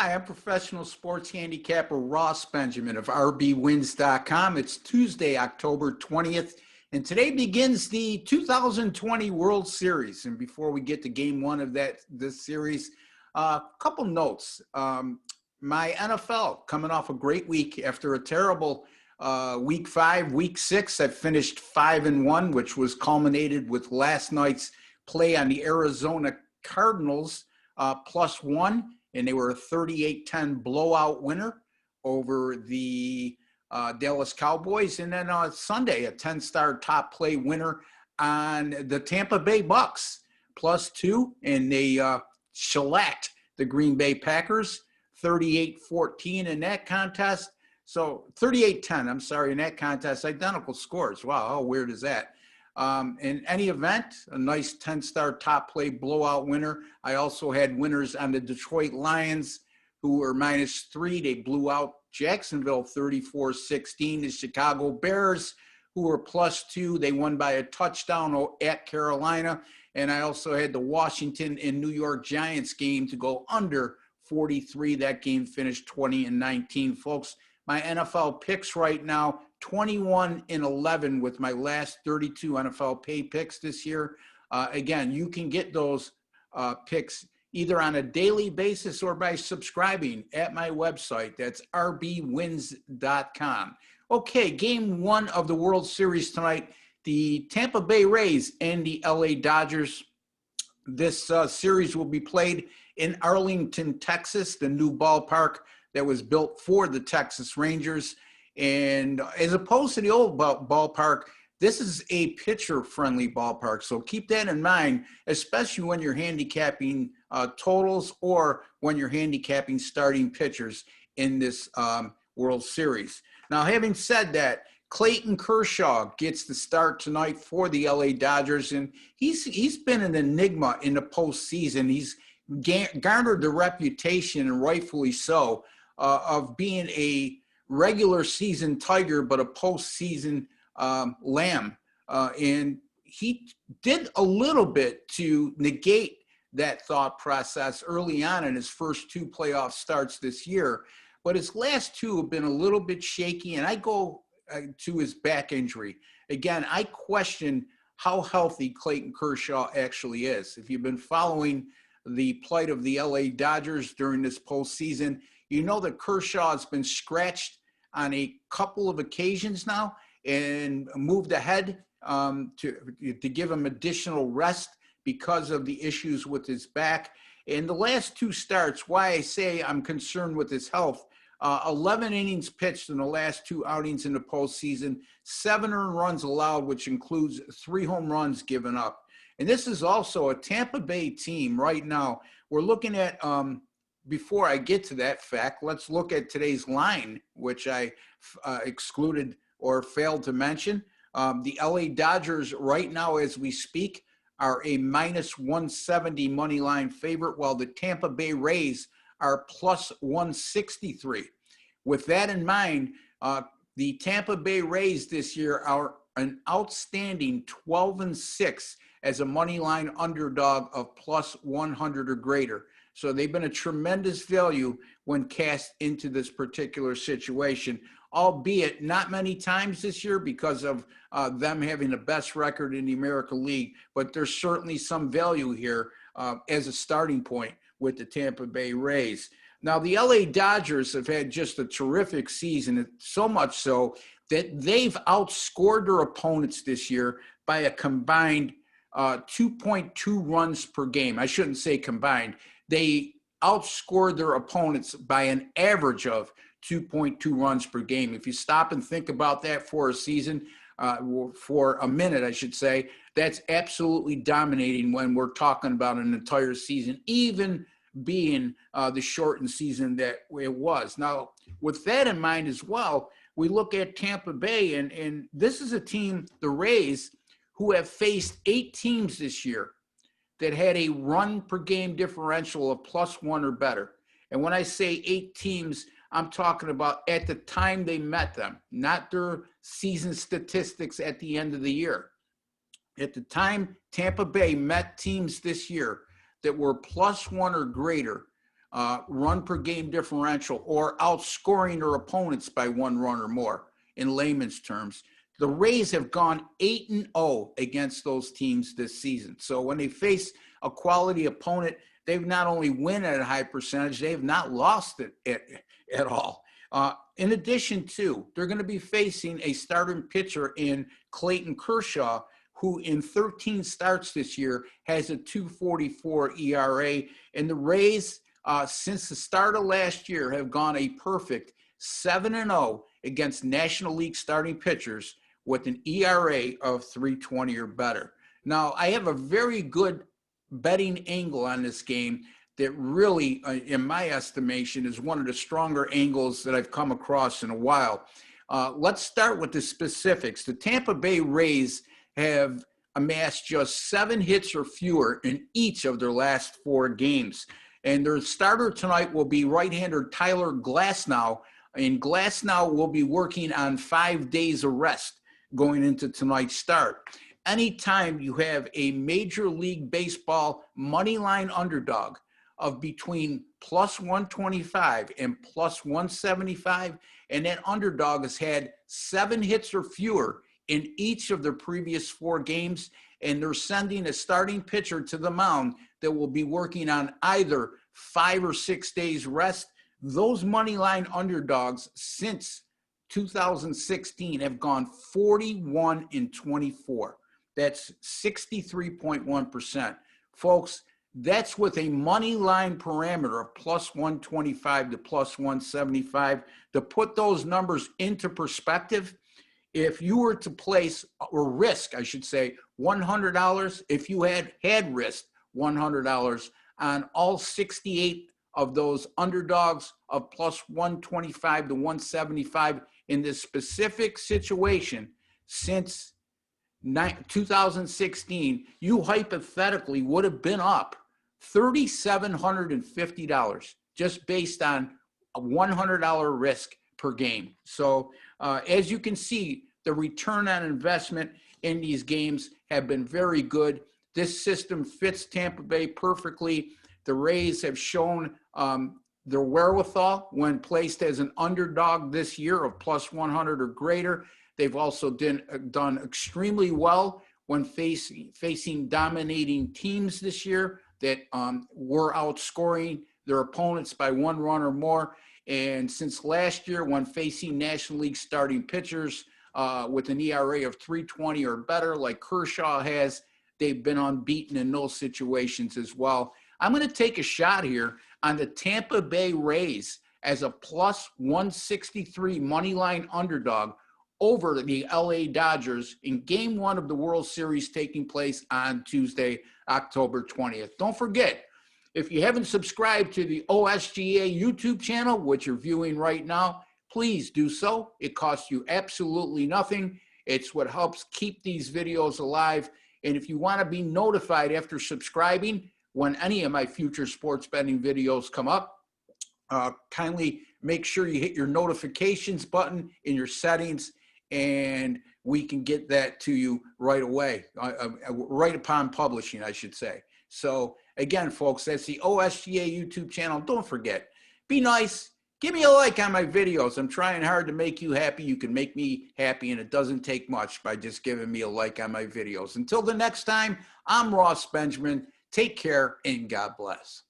Hi, I'm professional sports handicapper Ross Benjamin of rbwins.com. It's Tuesday, October 20th, and today begins the 2020 World Series. And before we get to game one of this series, a couple notes. My NFL coming off a great week after a terrible week 5, week 6. I finished 5-1, which was culminated with last night's play on the Arizona Cardinals +1. And they were a 38-10 blowout winner over the Dallas Cowboys. And then Sunday, a 10-star top play winner on the Tampa Bay Bucks, +2. And they shellacked the Green Bay Packers, 38-14 in that contest. So 38-10, I'm sorry, in that contest, identical scores. Wow, how weird is that? In any event, a nice 10-star top play blowout winner. I also had winners on the Detroit Lions, who were -3. They blew out Jacksonville 34-16. The Chicago Bears, who were +2. They won by a touchdown at Carolina. And I also had the Washington and New York Giants game to go under 43. That game finished 20-19, folks. My NFL picks right now, 21-11 with my last 32 NFL pay picks this year. Again, you can get those picks either on a daily basis or by subscribing at my website. That's rbwins.com. Okay, game one of the World Series tonight, the Tampa Bay Rays and the LA Dodgers. This series will be played in Arlington, Texas, the new ballpark that was built for the Texas Rangers. And as opposed to the old ballpark, this is a pitcher-friendly ballpark. So keep that in mind, especially when you're handicapping totals or when you're handicapping starting pitchers in this World Series. Now, having said that, Clayton Kershaw gets the start tonight for the LA Dodgers, and he's been an enigma in the postseason. He's garnered the reputation, and rightfully so, of being a regular season Tiger, but a postseason lamb. And he did a little bit to negate that thought process early on in his first 2 playoff starts this year. But his last 2 have been a little bit shaky, and I go to his back injury. Again, I question how healthy Clayton Kershaw actually is. If you've been following the plight of the LA Dodgers during this postseason, you know that Kershaw has been scratched on a couple of occasions now and moved ahead to give him additional rest because of the issues with his back. In the last 2 starts, why I say I'm concerned with his health, 11 innings pitched in the last 2 outings in the postseason, 7 earned runs allowed, which includes 3 home runs given up. And this is also a Tampa Bay team right now. We're looking at, before I get to that fact, let's look at today's line, which I excluded or failed to mention. The LA Dodgers right now, as we speak, are a -170 money line favorite, while the Tampa Bay Rays are +163. With that in mind, the Tampa Bay Rays this year are an outstanding 12-6 as a money line underdog of +100 or greater. So they've been a tremendous value when cast into this particular situation, albeit not many times this year because of them having the best record in the American League. But there's certainly some value here as a starting point with the Tampa Bay Rays. Now, the LA Dodgers have had just a terrific season, so much so that they've outscored their opponents this year by a combined 2.2 runs per game. I shouldn't say combined. They outscored their opponents by an average of 2.2 runs per game. If you stop and think about that for a season, for a minute, I should say, that's absolutely dominating when we're talking about an entire season, even being the shortened season that it was. Now, with that in mind as well, we look at Tampa Bay, and this is a team, the Rays, who have faced 8 teams this year that had a run per game differential of +1 or better. And when I say 8 teams, I'm talking about at the time they met them, not their season statistics at the end of the year. At the time Tampa Bay met teams this year that were +1 or greater, run per game differential, or outscoring their opponents by 1 run or more in layman's terms. The Rays have gone 8-0 against those teams this season. So when they face a quality opponent, they've not only win at a high percentage, they have not lost it at all. In addition to, they're going to be facing a starting pitcher in Clayton Kershaw, who in 13 starts this year has a 2.44 ERA. And the Rays, since the start of last year, have gone a perfect 7-0 against National League starting pitchers with an ERA of 3.20 or better. Now, I have a very good betting angle on this game that really, in my estimation, is one of the stronger angles that I've come across in a while. Let's start with the specifics. The Tampa Bay Rays have amassed just 7 hits or fewer in each of their last 4 games. And their starter tonight will be right-hander Tyler Glasnow. And Glasnow will be working on 5 days of rest going into tonight's start. Anytime you have a Major League Baseball money line underdog of between plus 125 and plus 175, and that underdog has had 7 hits or fewer in each of their previous 4 games, and they're sending a starting pitcher to the mound that will be working on either 5 or 6 days rest, those money line underdogs since 2016 have gone 41-24. That's 63.1%. Folks, that's with a money line parameter of plus 125 to plus 175. To put those numbers into perspective, if you were to place, or risk, I should say, $100, if you had risked $100 on all 68 of those underdogs of plus 125 to 175 in this specific situation since 2016, you hypothetically would have been up $3,750 just based on a $100 risk per game. So as you can see, the return on investment in these games have been very good. This system fits Tampa Bay perfectly. The Rays have shown their wherewithal when placed as an underdog this year of plus 100 or greater. They've also done extremely well when facing dominating teams this year that were outscoring their opponents by 1 run or more. And since last year, when facing National League starting pitchers with an ERA of 3.20 or better, like Kershaw has, they've been unbeaten in those situations as well. I'm going to take a shot here on the Tampa Bay Rays as a plus 163 money line underdog over the LA Dodgers in Game 1 of the World Series taking place on Tuesday, October 20th. Don't forget, if you haven't subscribed to the OSGA YouTube channel, which you're viewing right now, please do so. It costs you absolutely nothing. It's what helps keep these videos alive. And if you want to be notified after subscribing when any of my future sports betting videos come up, kindly make sure you hit your notifications button in your settings, and we can get that to you right away, right upon publishing, I should say. So again, folks, that's the OSGA YouTube channel. Don't forget, be nice. Give me a like on my videos. I'm trying hard to make you happy. You can make me happy, and it doesn't take much by just giving me a like on my videos. Until the next time, I'm Ross Benjamin. Take care, and God bless.